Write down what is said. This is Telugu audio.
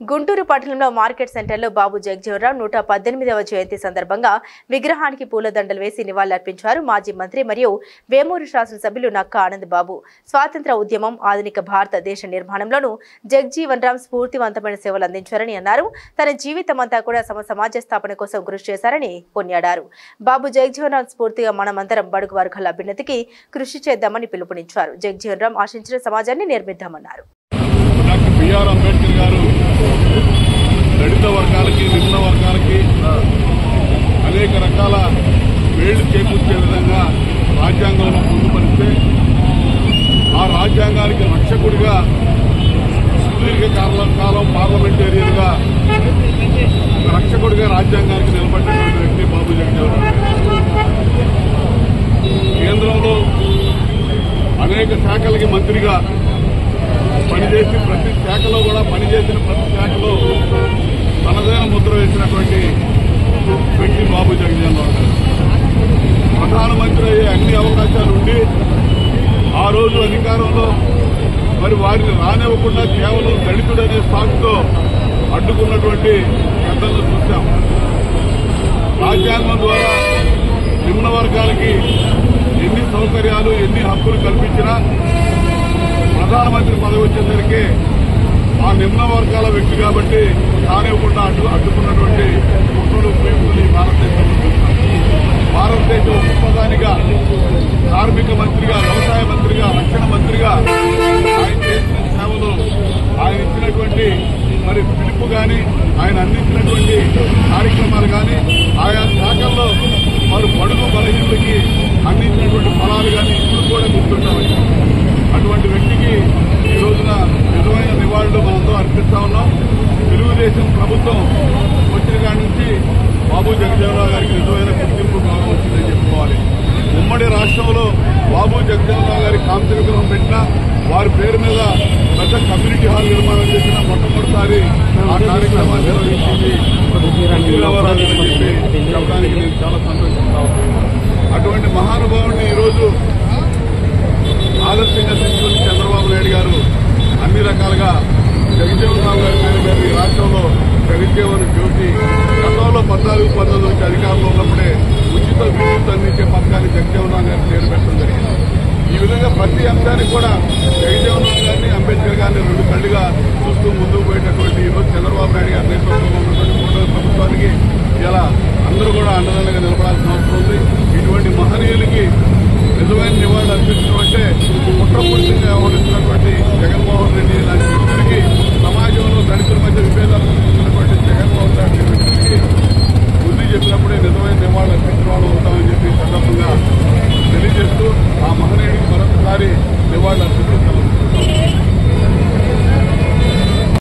గుంటూరు పట్టణంలో మార్కెట్ సెంటర్లో బాబు జగజీవన్రామ్ 118వ జయంతి సందర్భంగా విగ్రహానికి పూలదండలు వేసి నివాళులర్పించారు మాజీ మంత్రి మరియు వేమూరు శాసనసభ్యులు నక్కా ఆనంద్ బాబు. స్వాతంత్ర ఉద్యమం, ఆధునిక భారతదేశ నిర్మాణంలోనూ జగజీవన్రామ్ స్ఫూర్తివంతమైన సేవలు అందించారని అన్నారు. తన జీవితమంతా కూడా సమాజ స్థాపన కోసం కృషి చేశారని కొనియాడారు. బాబు జగజీవన్రామ్ స్ఫూర్తిగా మనమందరం బడుగు వర్గాల అభ్యున్నతికి కృషి చేద్దామని పిలుపునిచ్చారు. జగజీవన్రామ్ ఆశించిన సమాజాన్ని నిర్మిద్దామన్నారు. దళిత వర్గాలకి, నిమ్న వర్గాలకి అనేక రకాల మేళ్లు చేకూర్చే విధంగా రాజ్యాంగంలో పొందుపరిస్తే ఆ రాజ్యాంగానికి రక్షకుడిగా సుదీర్ఘ కాలం పార్లమెంటేరియన్గా రక్షకుడిగా రాజ్యాంగానికి నిలబడినటువంటి వ్యక్తి బాబు జగజీవన్రామ్. కేంద్రంలో అనేక శాఖలకి మంత్రిగా పనిచేసి ప్రతి శాఖలో కూడా పనిచేసిన ప్రతి శాఖలో తనదైన ముద్ర వేసినటువంటి వ్యక్తి బాబు జగజీవన్రామ్ గారు. ప్రధానమంత్రి అయ్యే అన్ని అవకాశాలు ఉండి ఆ రోజు అధికారంలో మరి వారిని రానివ్వకుండా కేవలం దళితుడనే సాకుతో అడ్డుకున్నటువంటి పెద్దలను చూశాం. రాజ్యాంగం ద్వారా నిమ్న వర్గాలకి ఎన్ని సౌకర్యాలు, ఎన్ని హక్కులు కల్పించినా ప్రధానమంత్రి పదవి వచ్చేసరికి ఆ నిమ్న వర్గాల వ్యక్తి కాబట్టి కానివ్వకుండా అడ్డుకున్నటువంటి కుట్రలు, ప్రేమలు ఈ భారతదేశంలో చూస్తాం. భారతదేశ ఉపప్రధానిగా, కార్మిక మంత్రిగా, వ్యవసాయ మంత్రిగా, రక్షణ మంత్రిగా ఆయన చేసిన సేవలు, ఆయన ఇచ్చినటువంటి మరి పిలుపు కానీ, ఆయన అందించినటువంటి కార్యక్రమాలు కానీ, ఆయా శాఖల్లో వారు బడుగు బలహీనులకి అందించినటువంటి ఫలాలు కానీ ఇప్పుడు కూడా గుర్తుంటామని అటువంటి వ్యక్తికి ఈ రోజున నిజమైన నివాళులు మనంతో అర్పిస్తా ఉన్నాం. తెలుగుదేశం ప్రభుత్వం వచ్చిన కాడి నుంచి బాబు జగజీవన్రామ్ గారికి నిజమైన గుర్తింపు గౌరవం వచ్చిందని చెప్పుకోవాలి. ఉమ్మడి రాష్ట్రంలో బాబు జగజీవన్రామ్ గారి కాంతి విగ్రహం పెట్టినా, వారి పేరు మీద పెద్ద కమ్యూనిటీ హాల్ నిర్మాణం చేసిన మొట్టమొదటిసారి ఆ కార్యక్రమాన్ని నిర్వహించింది రాజు అని చెప్పి చెప్పడానికి నేను చాలా సంతోషిస్తా ఉన్నాను. అటువంటి మహానుభావుడిని ఈరోజు ఆదర్శంగా తీసుకుని చంద్రబాబు నాయుడు గారు అన్ని రకాలుగా జగజీవన్రామ్ గారి పేరు మీద ఈ రాష్ట్రంలో జగజీవన్ జ్యోతి గతంలో 14-19 నుంచి అధికారంలో ఉన్నప్పుడే ఉచిత విద్యుత్ అందించే పథకాన్ని జగజీవన్రామ్ గారి పేరు పెట్టడం జరిగింది. ఈ విధంగా ప్రతి అంశానికి కూడా జగజీవన్రామ్ గారిని, అంబేద్కర్ గారిని రెండు కళ్లుగా చూస్తూ ముందుకు పోయేటటువంటి ఈరోజు చంద్రబాబు నాయుడు గారి నేతృత్వంలో ఉన్నటువంటి ప్రభుత్వానికి ఇలా అందరూ కూడా అండదండగా నిలబడాల్సిన అవసరం ఉంది. ఇటువంటి మహనీయులకి నిజమైన నివాళులు అర్పించడం అంటే కుట్రపూరితంగా వ్యవహరిస్తున్నటువంటి జగన్మోహన్ రెడ్డి లాంటి వ్యక్తులకి సమాజంలో దళితుల మధ్య